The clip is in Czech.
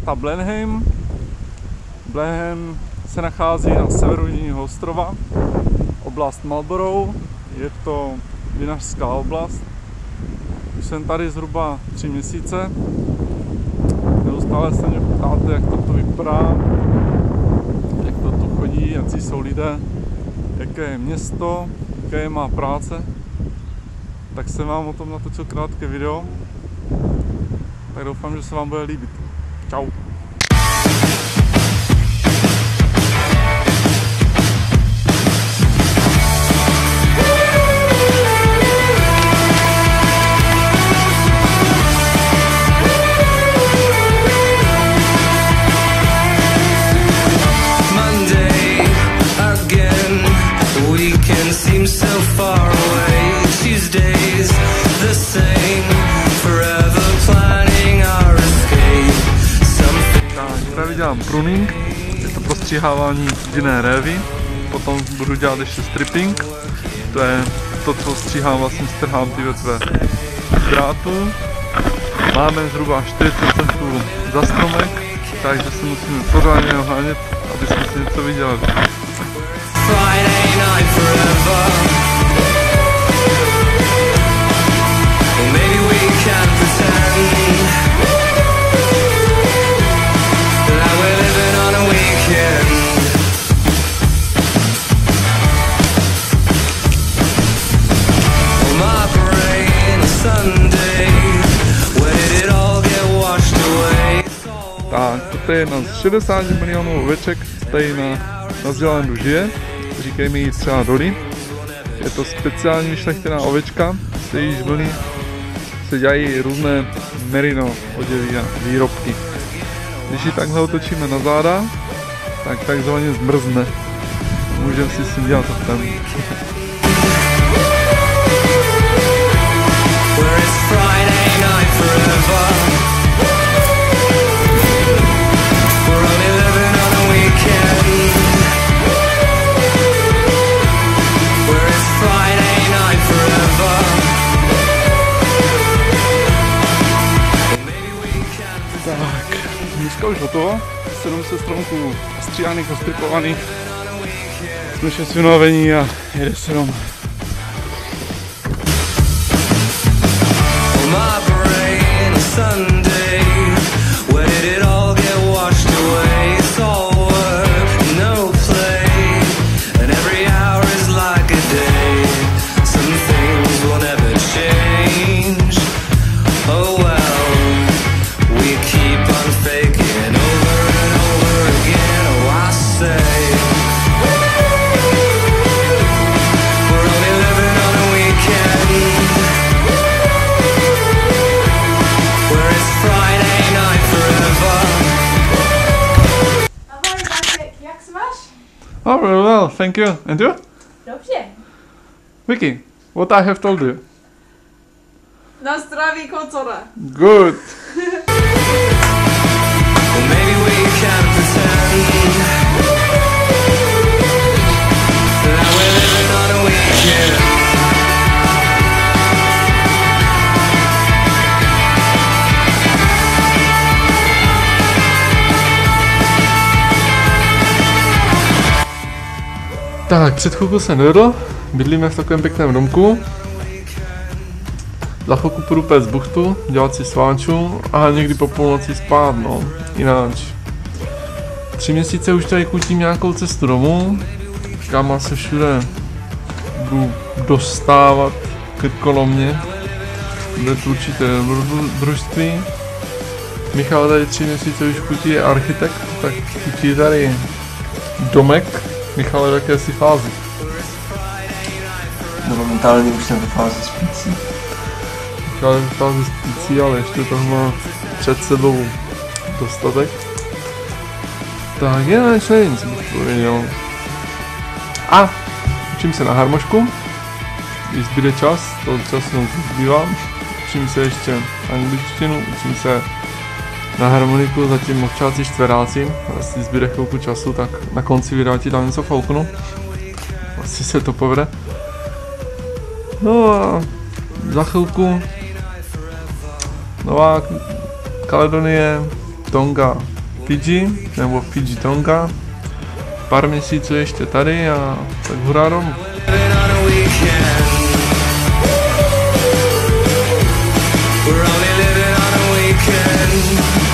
města Blenheim. Blenheim se nachází na severu Jižního ostrova, oblast Marlborough, je to vinařská oblast. Už jsem tady zhruba 3 měsíce. Neustále se mě ptáte, jak to tu vypadá, jak to tu chodí, jaký jsou lidé, jaké je město, jaké má práce. Tak jsem vám o tom natočil krátké video. Tak doufám, že se vám bude líbit. Čau. Tady dělám pruning, je to prostříhávání vinné révy, potom budu dělat ještě stripping, to je to, co stříhám, vlastně strhám ty větve drátu. Máme zhruba 40 cm za stromek, takže se musíme pořádně ohánět, aby jsme si něco vydělali. Tak, toto je jedna z 60 milionů oveček, tady na Zelandu žije, říkají jí třeba Dolly. Je to speciální vyšlechtěná ovečka, z jejíž vlny se dělají různé merino oděvy a výrobky. Když ji takhle otočíme na záda, tak takzvaně zmrzne. Můžeme si s tím dělat tam. Tak, dneska už hotovo, 700 stromků stříhaných a stripovaných. Jsme všichni unavení a jede se doma. Oh, very well, thank you. And you? Dobře. Vicky, what I have told you? Na zdraví kocore. Good. Tak, před chvilkou jsem dojedl, bydlíme v takovém pěkném domku. Za chvilku půjdu péct buchtu, dělat si sváču a někdy po půlnoci spát, no, jináč. 3 měsíce už tady kutím nějakou cestu domů, kam se všude budu dostávat krkolomně, bude to určité družství. Michal tady 3 měsíce už kutí, je architekt, tak kutí tady domek. Michal je v jakési fázi. No momentálně už jsem ve fázi spící. Michal je ve fázi spící, ale ještě toho má před sebou dostatek. Tak jinak nevím, co bych pověděl. A učím se na harmošku. Když zbyde čas, to času zbývá. Učím se ještě angličtinu, učím se na harmoniku, zatím ovčáci čtveráci, asi zbyde chvilku času, tak na konci videa ti dám něco fouknu. Asi se to povede. No a za chvilku Nová Kaledonie, Tonga, Fidži, nebo Fidži Tonga. Pár měsíců ještě tady a tak hurá domů. We're only living on a weekend.